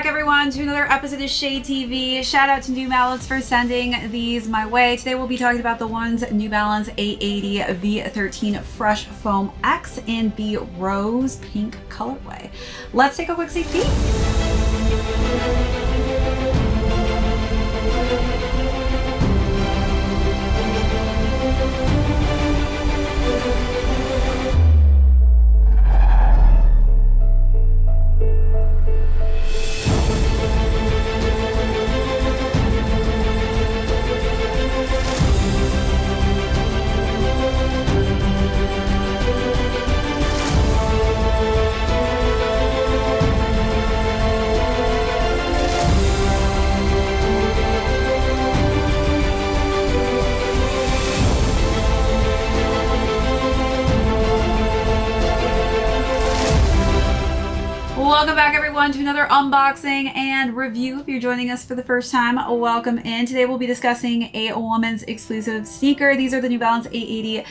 back, everyone, to another episode of Shade TV. Shout out to New Balance for sending these my way. Today we'll be talking about the ones New Balance 880 V13 Fresh Foam X in the rose pink colorway. Let's take a quick sneak peek. Welcome back, everyone, to another unboxing and review. If you're joining us for the first time, welcome in. Today we'll be discussing a woman's exclusive sneaker. These are the New Balance 880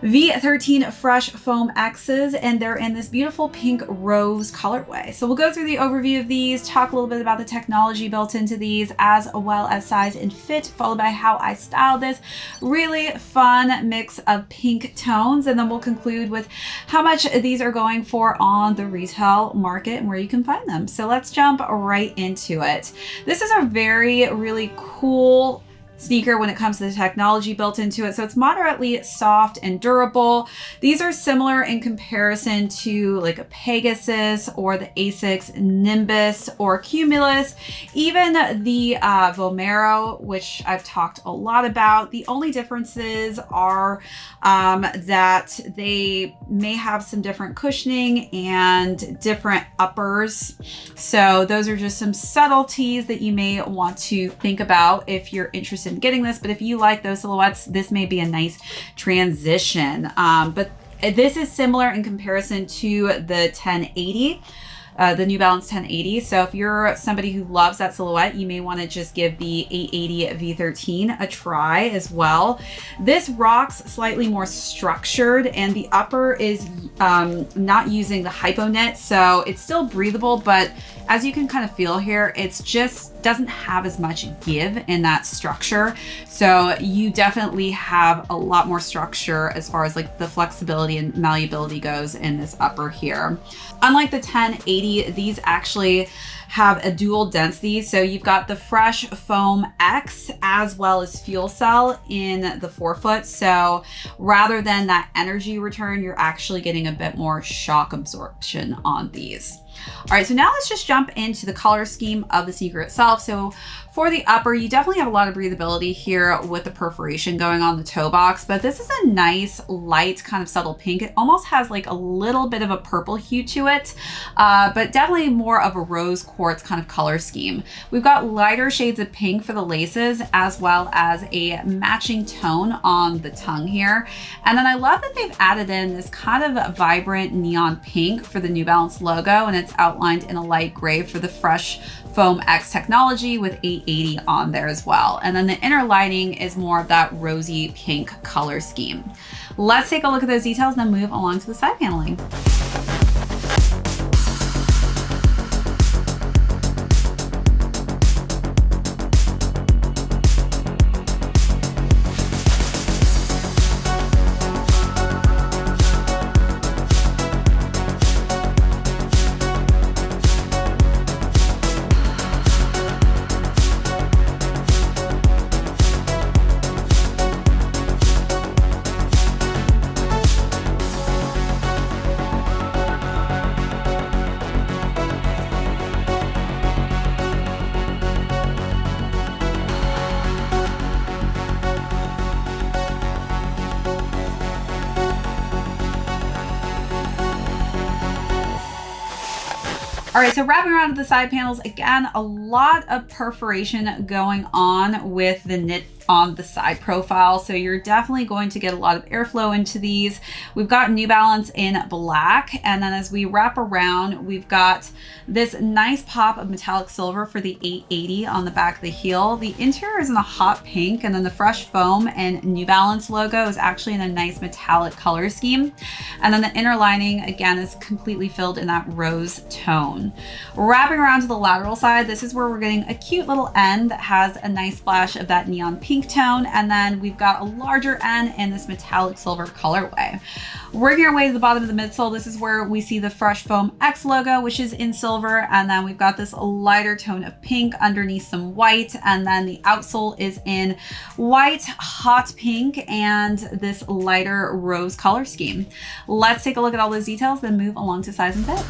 V13 Fresh Foam X's, and they're in this beautiful pink rose colorway. So we'll go through the overview of these, talk a little bit about the technology built into these, as well as size and fit, followed by how I styled this. Really fun mix of pink tones, and then we'll conclude with how much these are going for on the retail market and where you can find them. So let's jump right into it. This is a really cool sneaker when it comes to the technology built into it. So it's moderately soft and durable. These are similar in comparison to like a Pegasus or the Asics Nimbus or Cumulus, even the Vomero, which I've talked a lot about. The only differences are that they may have some different cushioning and different uppers. So those are just some subtleties that you may want to think about if you're interested in getting this. But if you like those silhouettes, this may be a nice transition. But this is similar in comparison to the 1080. The New Balance 1080. So if you're somebody who loves that silhouette, you may want to just give the 880 V13 a try as well. This rocks slightly more structured, and the upper is not using the hypo knit, so it's still breathable, but as you can kind of feel here, it's just doesn't have as much give in that structure. So you definitely have a lot more structure as far as like the flexibility and malleability goes in this upper here. Unlike the 1080, these actually have a dual density. So you've got the Fresh Foam X as well as Fuel Cell in the forefoot. So rather than that energy return, you're actually getting a bit more shock absorption on these. All right, so now let's just jump into the color scheme of the sneaker itself. So for the upper, you definitely have a lot of breathability here with the perforation going on the toe box, but this is a nice light kind of subtle pink. It almost has like a little bit of a purple hue to it, but definitely more of a rose quartz kind of color scheme. We've got lighter shades of pink for the laces, as well as a matching tone on the tongue here. And then I love that they've added in this kind of vibrant neon pink for the New Balance logo, and it's outlined in a light gray for the Fresh Foam X technology with 880 on there as well. And then the inner lining is more of that rosy pink color scheme. Let's take a look at those details and then move along to the side paneling. All right, so wrapping around to the side panels, again, a lot of perforation going on with the knit on the side profile. So you're definitely going to get a lot of airflow into these. We've got New Balance in black. And then as we wrap around, we've got this nice pop of metallic silver for the 880 on the back of the heel. The interior is in a hot pink, and then the Fresh Foam and New Balance logo is actually in a nice metallic color scheme. And then the inner lining, again, is completely filled in that rose tone. Wrapping around to the lateral side, this is where we're getting a cute little end that has a nice splash of that neon pink tone. And then we've got a larger end in this metallic silver colorway. Working our way to the bottom of the midsole, this is where we see the Fresh Foam X logo, which is in silver. And then we've got this lighter tone of pink underneath some white. And then the outsole is in white, hot pink, and this lighter rose color scheme. Let's take a look at all those details, then move along to size and fit.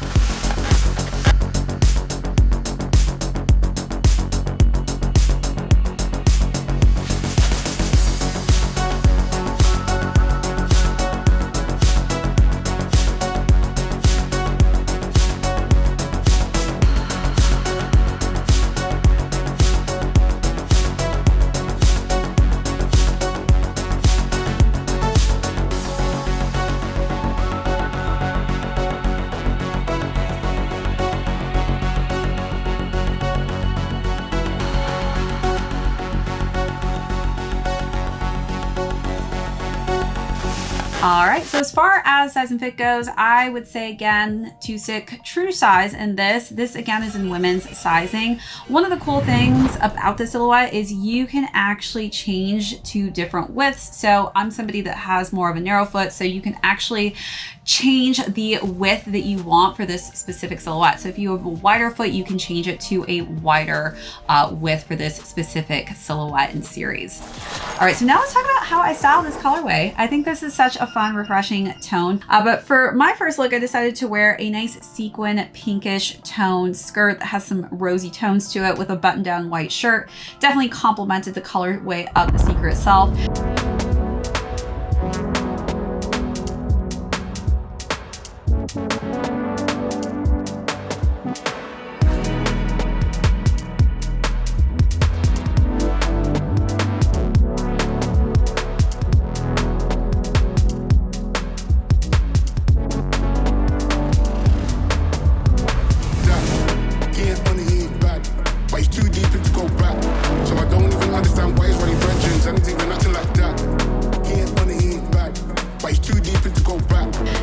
All right, so as far as size and fit goes, I would say again to stick true size in this. This again is in women's sizing. One of the cool things about this silhouette is you can actually change to different widths. So I'm somebody that has more of a narrow foot, so you can actually change the width that you want for this specific silhouette. So if you have a wider foot, you can change it to a wider width for this specific silhouette and series. All right, so now let's talk about how I style this colorway. I think this is such a fun, refreshing tone. But for my first look, I decided to wear a nice sequin pinkish tone skirt that has some rosy tones to it with a button-down white shirt. Definitely complemented the colorway of the sneaker itself.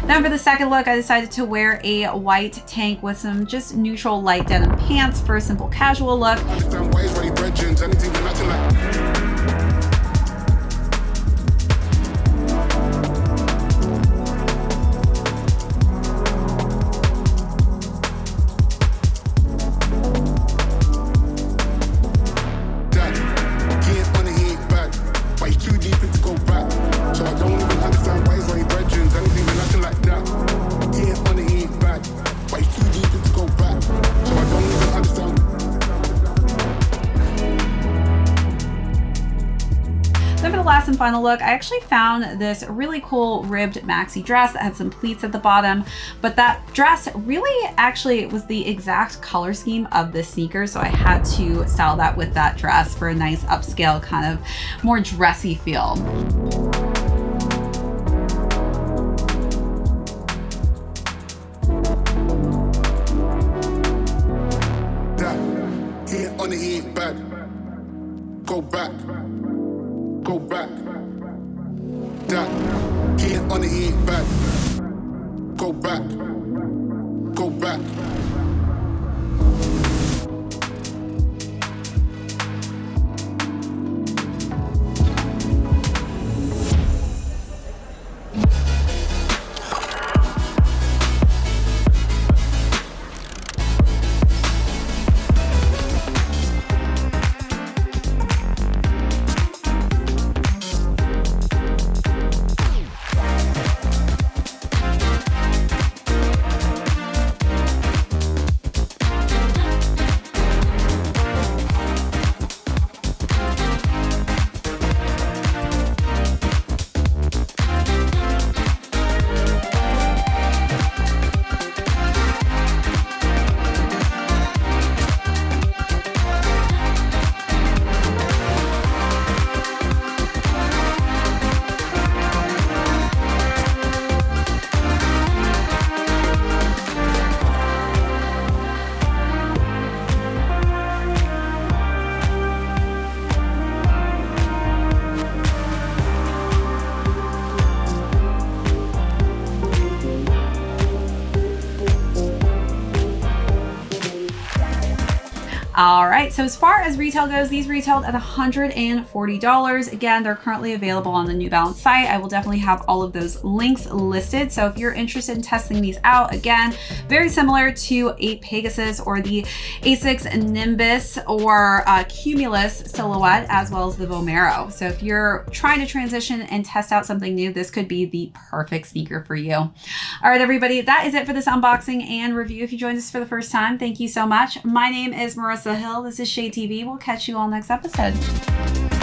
Then for the second look, I decided to wear a white tank with some just neutral light denim pants for a simple casual look. Then for the last and final look, I actually found this really cool ribbed maxi dress that had some pleats at the bottom, but that dress really actually was the exact color scheme of the sneaker, so I had to style that with that dress for a nice upscale kind of more dressy feel. On the eat back, go back, go back. That here on the eat back, go back, go back. All right, so as far as retail goes, these retailed at $140. Again, they're currently available on the New Balance site. I will definitely have all of those links listed. So if you're interested in testing these out, again, very similar to a Pegasus or the Asics Nimbus or Cumulus Silhouette, as well as the Vomero. So if you're trying to transition and test out something new, this could be the perfect sneaker for you. All right, everybody, that is it for this unboxing and review. If you joined us for the first time, thank you so much. My name is Marissa Hill. This is Shade TV. We'll catch you all next episode.